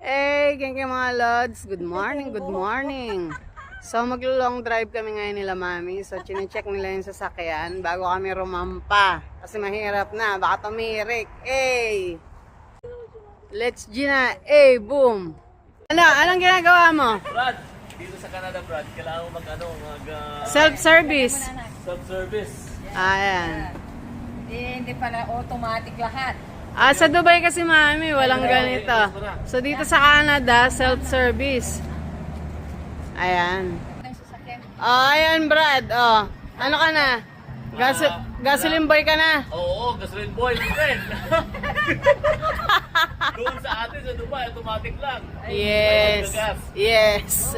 Hey, gang mga lods. Good morning, good morning. So, maglo-long drive kami ngayon nila mami. So, chine-check nila yung sasakyan bago kami rumampa. Kasi mahirap na, baka tumirik. Hey! Let's Gina. Hey, boom! Anong ginagawa mo? Brad, dito sa Canada, Brad, kailangan mo Self-service. Self-service. Ayan. Hindi pala automatic lahat. Sa Dubai kasi mami, walang ganito. So, dito sa Canada, self-service. Ayan. Ayan, Brad. Ano ka na? Gasoline boy ka na? Oo, gasoline boy, friend. Doon sa atin, sa Dubai, automatic lang. Yes. Yes.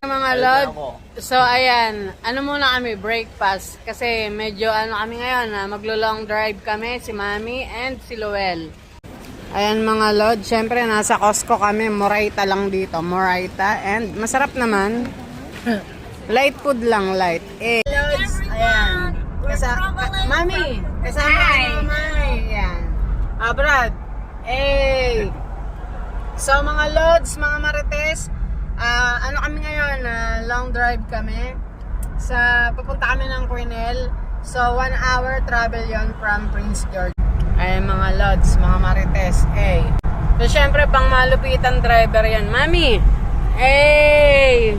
Mga lod. So, ayan. Ano muna kami? Breakfast. Kasi medyo kami ngayon. Maglo-long drive kami. Si Mami and si Luel. Ayan mga lod. Siyempre, nasa Costco kami. Moraita lang dito. Moraita. And masarap naman. Light food lang. Light. Lods. Ayan. Mami. Kasama ko Mami. Ayan. Brad. Hey! So mga lods, mga marites, kami ngayon, long drive kami. Pupunta kami ng Quesnel. So 1 hour travel yon from Prince George. Ay mga lods, mga marites, hey! So syempre pang malupitan driver yan. Mami! Hey!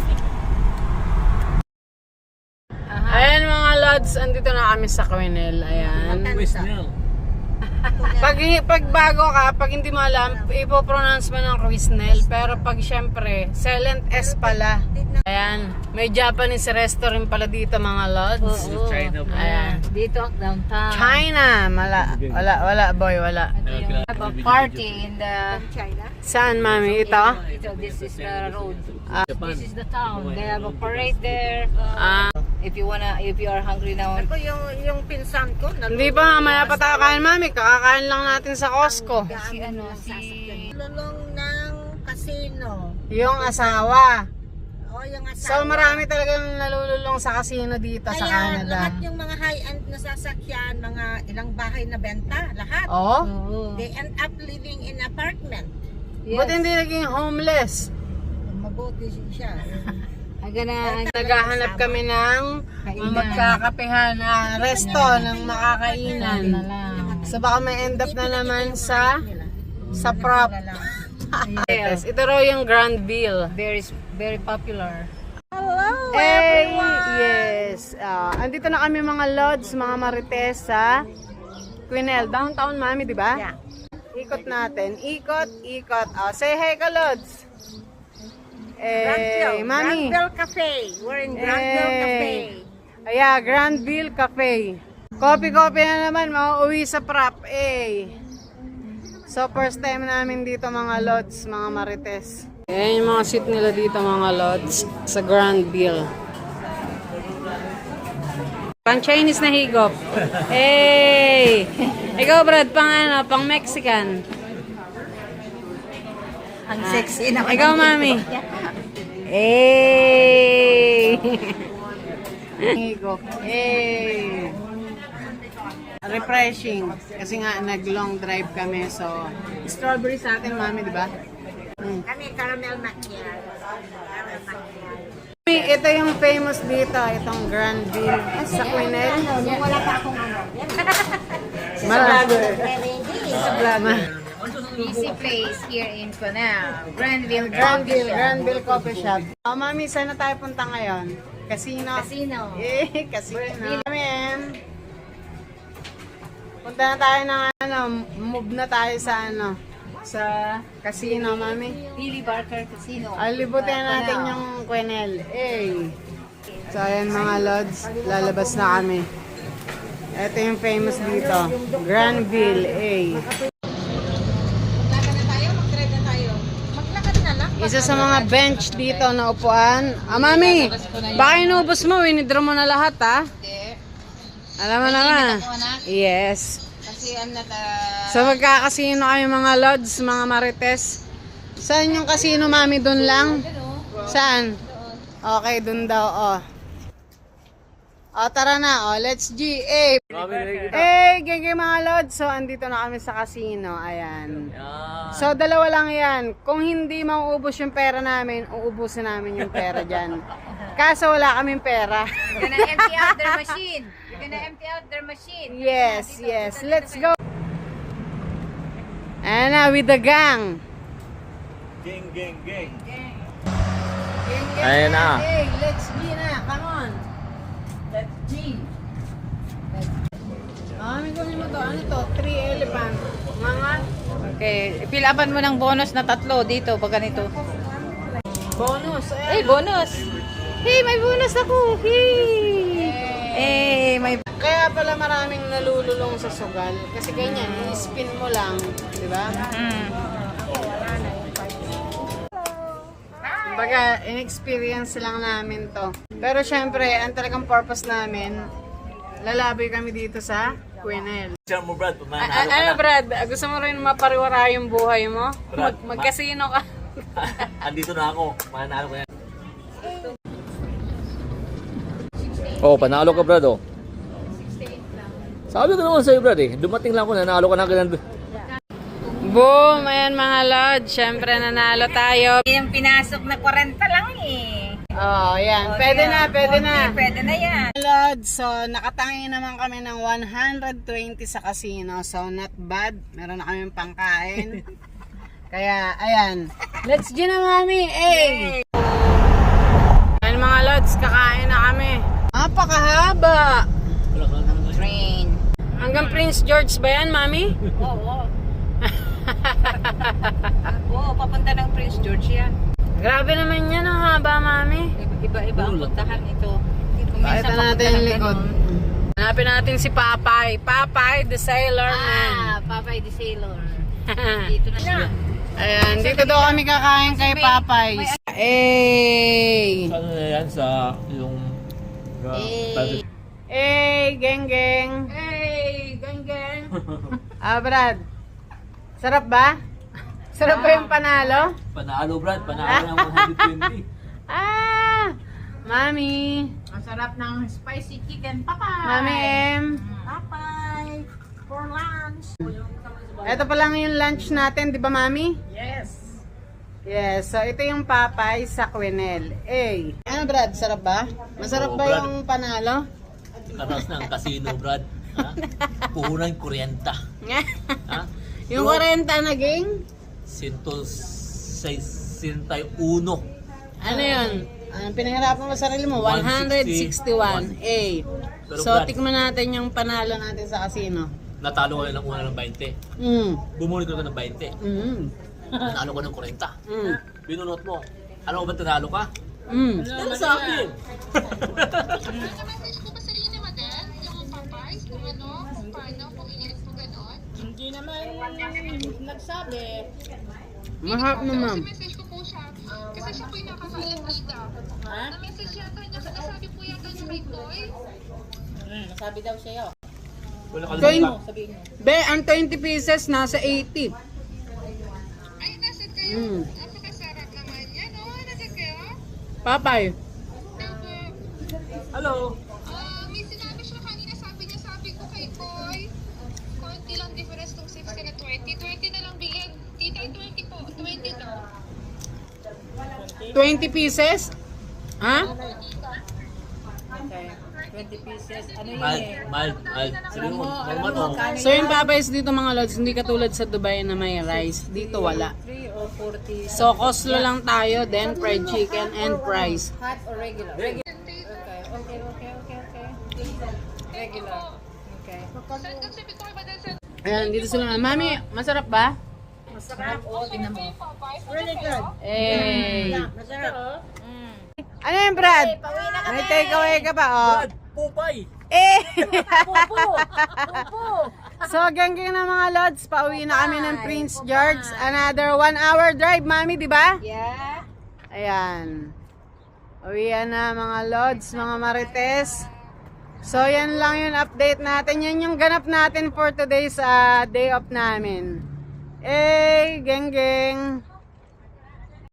Ayan mga lods, andito na kami sa Quesnel. Ayan. Pag bago ka, pag hindi mo alam, ipopronounce mo ng Quesnel. Pero pag syempre, silent S pala. Ayan, may Japanese restaurant pala dito mga lods. China po. Ayan. Dito, downtown. China, wala boy, wala. Have a party in the China. Saan mami? Ito? This is the road. Japan. This is the town. They have a parade there. If you are hungry now. Ako yung pinsan ko, Hindi pa mamaya pa tayo kain mami, kakakain lang natin sa Costco. nalulong ng casino. Yung asawa. O yung So asawa. marami talagang nalululong sa casino dito sa Kaya Canada. lahat yung mga high-end na sasakyan, mga ilang bahay na benta, lahat. Oh? They end up living in apartment. Buti hindi naging homeless. Mabuti siya. Naghahanap kami ng magkakapehan na resto ng makakainan. So baka may end up na naman sa prop. Yes, ito raw yung Granville. Very popular. Hello, Hey, yes. Andito na kami mga lods, mga marites sa Quesnel. Downtown mami, di ba? Yeah. Ikot natin. Ikot. Say hey ka lods. Mami. Granville Cafe. We're in Granville Cafe. Ayan, Granville Cafe. Coffee na naman, mauuwi sa prop. So, first time namin dito mga lods, mga marites. Ayan yung mga seat nila dito mga lods sa Granville. Pang Chinese na higop. Hey! Ikaw Brad, pang Mexican. Ang sexy naman. Ikaw mami. Hey! Higop. Hey! Refreshing. Kasi nga nag-long drive kami. So, strawberry sa atin mami, di ba? Kami caramel macchiato. Caramel macchiato. Ito yung famous dito, itong Granville sa Quesnel. Wala pa akong ano. Easy place here in Quesnel. Granville Granville Coffee Shop. Mami, saan na tayo punta ngayon? Casino. Casino. Casino. Ma'am. Punta na tayo ng move na tayo sa sa casino, mami. Billy Barker Casino. Alibutin natin yung Quesnel. So, ayan mga lods, lalabas na kami. Ito yung famous dito, Granville, Maglakad na tayo? Mag-drive na tayo? Maglakad na lang. Isa sa mga bench dito na upuan. Mami, baka inubos mo, winidraw mo na lahat, ha? Alam mo naman. Yes. Kasi So magkakasino kayo mga lods, mga marites. Saan yung casino mami? Doon lang? Saan? Okay, doon daw. O, tara na. O, let's G. Eh, gege mga lods. So, andito na kami sa casino. Ayan. Yan. So, dalawa lang yan. Kung hindi mauubos yung pera namin, uubusin namin yung pera dyan. Kaso wala kaming pera. You're gonna empty out their machine. You're gonna empty out their machine. Yes, yes. Let's go. Ayan na, with the gang. Gang, gang, gang. Ayan Ayan na. Hey, let's G na. Come on. Let's G. May kunin mo to. Ano to? 3 elephant. Mga Okay, fill upan mo ng bonus na 3 dito pag ganito. bonus. Hey, bonus! Hey, may bonus ako! Hey! Hey, may... Kaya pala maraming nalululong sa sugal. Kasi ganyan, i-spin mo lang. Di ba? Kumbaga, in-experience lang namin to. Pero syempre, ang talagang purpose namin, lalaboy kami dito sa Quenel. Share mo, Brad. Pag mananalo ka Ano na. Brad, gusto mo rin mapariwara yung buhay mo? Brad, Magkasino ka. Andito na ako. Mananalo ko yan. Oh, panalo ka, Brad, oh. Sabi ko naman sa'yo, Brad, eh. Dumating lang ako, nanalo ka na ganun. Boom! Ayan mga Lord, syempre nanalo tayo. Yung pinasok na 40 lang eh. Oh, yan. Pwede na, pwede na. Pwede na yan. Lord, so nakatangi naman kami ng 120 sa casino. So not bad. Meron na kami pangkain. Kaya, ayan. Let's do na, mami. Hey! Ayan mga Lods, kakain na kami. Napakahaba. Train. Hanggang Prince George ba yan, mami? Oo. Oo, papunta ng Prince George yan. Grabe naman yan, ang haba, mami. Iba-iba ang puntahan ito. Pakita natin yung likod. Hanapin natin si Papay. Papay, the sailor man. Papay the Sailor. Dito na siya. Ayan, dito daw kami kakain kay Papay. Hey! Ano na yan sa yung... Hey, geng geng. Hey, geng geng. Brad. Sarap ba? Sarap ba yung panalo? Panalo, Brad. Panalo ng 120. Mami. Masarap ng spicy chicken. Papay! Mami M. Papay! For lunch! Ito pa lang yung lunch natin, di ba, Mami? Yes! Yes, so ito yung Papay sa Quenel. Hey. Ano, Brad? Sarap ba? Masarap Oo, ba Brad. yung panalo? Katas ng casino, Brad. Ha? Puhunan 40. Ha? Yung 40 naging? 161. Ano yun? Pinahirapan mo sarili mo? 161. A. Pero So, Brad, tikman natin yung panalo natin sa casino. natalo ko ng una ng 20. Bumuli ko ng 20. Nanalo ko ng 40. Binunot mo. Ano ba tinalo ka? Ano sa akin? Message ko ba sa inyo ni Madel? Yung Popeyes? Kung ano? Kung paano? Kung iinit mo gano'n? Hindi naman nagsabi. Mahap naman. Message ko po siya. Kasi siya po yung nakakaalam dito. Na-message yata niya. Nasabi po yata niya kay Boy. Nasabi daw siya yun. Wala ka Coin. lang. Be, ang 20 pieces nasa 80. Ay, nasad kayo? Napakasarap naman yan. Oh, nasad kayo? Papay. Opo. Hello. May sinabi siya kanina. Sabi ko kay Boy. Konti lang difference tong 60 na 20. 20 na lang bigyan. Tita, 20 po. 20 daw. 20 pieces? Ha? Okay. 20 pieces. Ano yun Mild, eh? mild. Sabihin mo, normal mo. So yung Papay's dito mga lods, hindi katulad sa Dubai na may rice. Dito wala. 3 or 40. So coleslaw lang tayo, then fried chicken and fries. Hot or regular? Regular. Okay. Regular. Okay. Sabi ko kay Madel sa Ayan, dito sila. Mami, masarap ba? Oo, tingnan mo. Popeyes. Really good. Eh. Masarap. Ano yan, Brad? May takeaway ka pa, oh. Brad, pupay. Eh! So, ganggang na mga lods, pauwi na kami ng Prince George. Another 1 hour drive, Mami, di ba? Yeah. Ayan. Uwian na mga lods, mga marites. So, yan lang yung update natin. Yan yung ganap natin for today's day off namin. Eh, geng-geng.